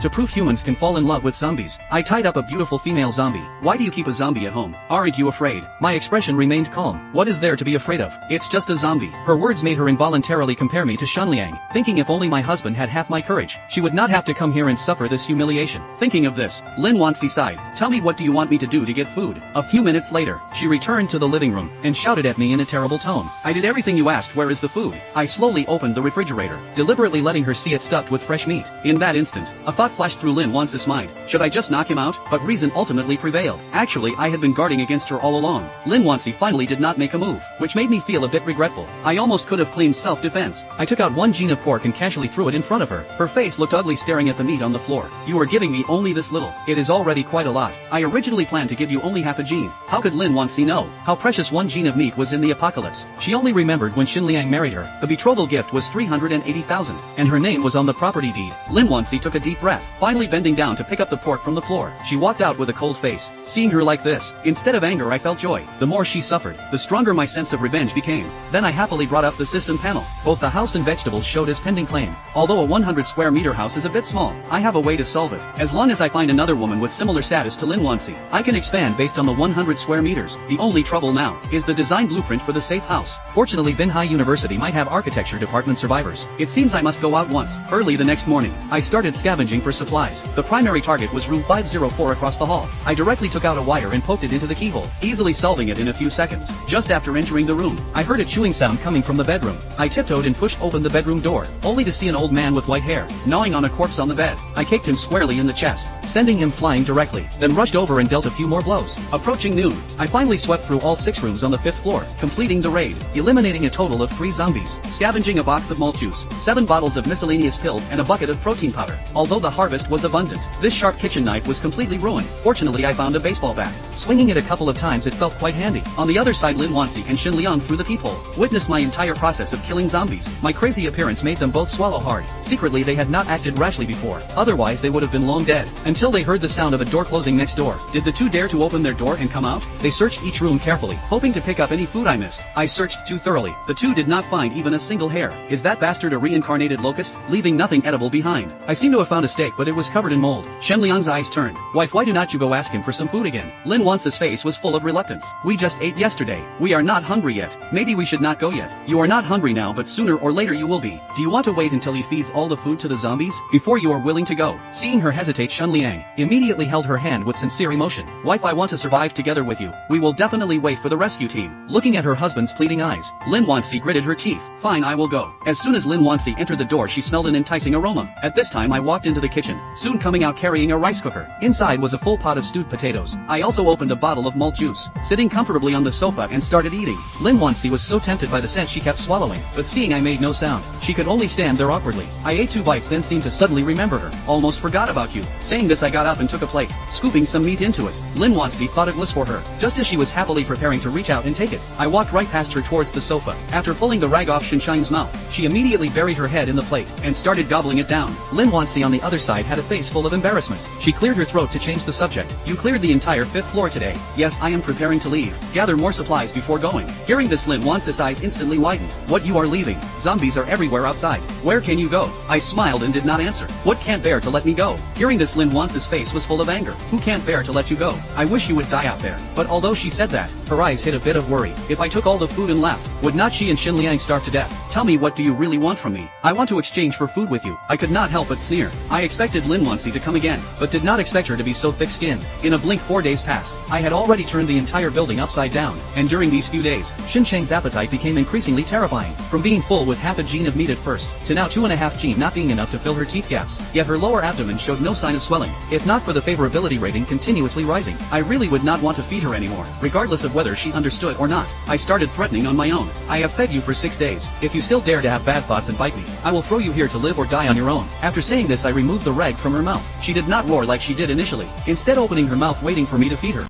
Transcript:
to prove humans can fall in love with zombies. I tied up a beautiful female zombie. Why do you keep a zombie at home? Aren't you afraid? My expression remained calm. What is there to be afraid of? It's just a zombie. Her words made her involuntarily compare me to Shenliang, thinking if only my husband had half my courage, she would not have to come here and suffer this humiliation. Thinking of this, Lin Wanxi sighed. Tell me, what do you want me to do to get food? A few minutes later, she returned to the living room and shouted at me in a terrible tone. I did everything you asked. Where is the food? I slowly opened the refrigerator, deliberately letting her see it stuffed with fresh meat. In that instant, a thought flashed through Lin Wanxi's mind. Should I just knock him out? But reason ultimately prevailed. Actually, I had been guarding against her all along. Lin Wanxi finally did not make a move, which made me feel a bit regretful. I almost could have claimed self-defense. I took out one jean of pork and casually threw it in front of her. Her face looked ugly staring at the meat on the floor. You are giving me only this little. It is already quite a lot. I originally planned to give you only half a jean. How could Lin Wanxi know how precious one jean of meat was in the apocalypse? She only remembered when Shenliang married her. The betrothal gift was 380,000, and her name was on the property deed. Lin Wanxi took a deep breath, finally bending down to pick up the pork from the floor. She walked out with a cold face. Seeing her like this, instead of anger I felt joy. The more she suffered, the stronger my sense of revenge became. Then I happily brought up the system panel. Both the house and vegetables showed as pending claim. Although a 100 square meter house is a bit small, I have a way to solve it. As long as I find another woman with similar status to Lin Wanxi, I can expand based on the 100 square meters. The only trouble now is the design blueprint for the safe house. Fortunately, Binhai University might have architecture department survivors. It seems I must go out once. Early the next morning, I started scavenging for supplies. The primary target was room 504 across the hall. I directly took out a wire and poked it into the keyhole, easily solving it in a few seconds. Just after entering the room, I heard a chewing sound coming from the bedroom. I tiptoed and pushed open the bedroom door, only to see an old man with white hair, gnawing on a corpse on the bed. I kicked him squarely in the chest, sending him flying directly, then rushed over and dealt a few more blows. Approaching noon, I finally swept through all 6 rooms on the 5th floor, completing the raid, eliminating a total of 3 zombies, scavenging a box of malt juice, 7 bottles of miscellaneous pills and a bucket of protein powder. Although the harvest was abundant, this sharp kitchen knife was completely ruined. Fortunately, I found a baseball bat. Swinging it a couple of times, it felt quite handy. On the other side, Lin Wanxi and Xin Liang through the peephole witnessed my entire process of killing zombies. My crazy appearance made them both swallow hard. Secretly, they had not acted rashly before, otherwise they would have been long dead. Until they heard the sound of a door closing next door. Did the 2 dare to open their door and come out? They searched each room carefully, hoping to pick up any food I missed. I searched too thoroughly. The 2 did not find even a single hair. Is that bastard a reincarnated locust, leaving nothing edible behind? I seem to have found a steak, but it was covered in mold. Shen Liang's eyes turned. Wife, why do not you go ask him for some food again? Lin Wanxi's face was full of reluctance. We just ate yesterday. We are not hungry yet. Maybe we should not go yet. You are not hungry now, but sooner or later you will be. Do you want to wait until he feeds all the food to the zombies before you are willing to go? Seeing her hesitate, Shen Liang immediately held her hand with sincere emotion. Wife, I want to survive together with you. We will definitely wait for the rescue team. Looking at her husband's pleading eyes, Lin Wanxi gritted her teeth. Fine, I will go. As soon as Lin Wanxi entered the door, she smelled an enticing aroma. At this time I walked into the kitchen, soon coming out carrying a rice cooker. Inside was a full pot of stewed potatoes. I also opened a bottle of malt juice, sitting comfortably on the sofa and started eating. Lin Wanxi was so tempted by the scent she kept swallowing, but seeing I made no sound, she could only stand there awkwardly. I ate 2 bites, then seemed to suddenly remember her. Almost forgot about you. Saying this, I got up and took a plate, scooping some meat into it. Lin Wanxi thought it was for her. Just as she was happily preparing to reach out and take it, I walked right past her towards the sofa. After pulling the rag off Shinshine's mouth, she immediately buried her head in the plate and started gobbling it down. Lin Wanxi on the other side had a face full of embarrassment. She cleared her throat to change the subject. You cleared the entire 5th floor today. Yes, I am preparing to leave. Gather more supplies before going. Hearing this, Lin Wanxi's eyes instantly widened. What, you are leaving? Zombies are everywhere outside. Where can you go? I smiled and did not answer. What, can't bear to let me go? Hearing this, Lin Wanxi's face was full of anger. Who can't bear to let you go? I wish you would die out there. But although she said that, her eyes hid a bit of worry. If I took all the food and left, would not she and Xin Liang starve to death? Tell me, what do you really want from me? I want to exchange for food with you. I could not help but sneer. I expected Lin Wanxi to come again, but did not expect her to be so thick-skinned. In a blink 4 days passed. I had already turned the entire building upside down, and during these few days, Xin Cheng's appetite became increasingly terrifying. From being full with half a jean of meat at first, to now 2.5 jean not being enough to fill her teeth gaps. Yet her lower abdomen showed no sign of swelling. If not for the favorability rating continuously rising, I really would not want to feed her anymore, regardless of whether she understood or not. I started threatening on my own. I have fed you for 6 days. If you still dare to have bad thoughts and bite me, I will throw you here to live or die on your own. After saying this, I removed the rag from her mouth. She did not roar like she did initially, instead opening her mouth waiting for me to feed her.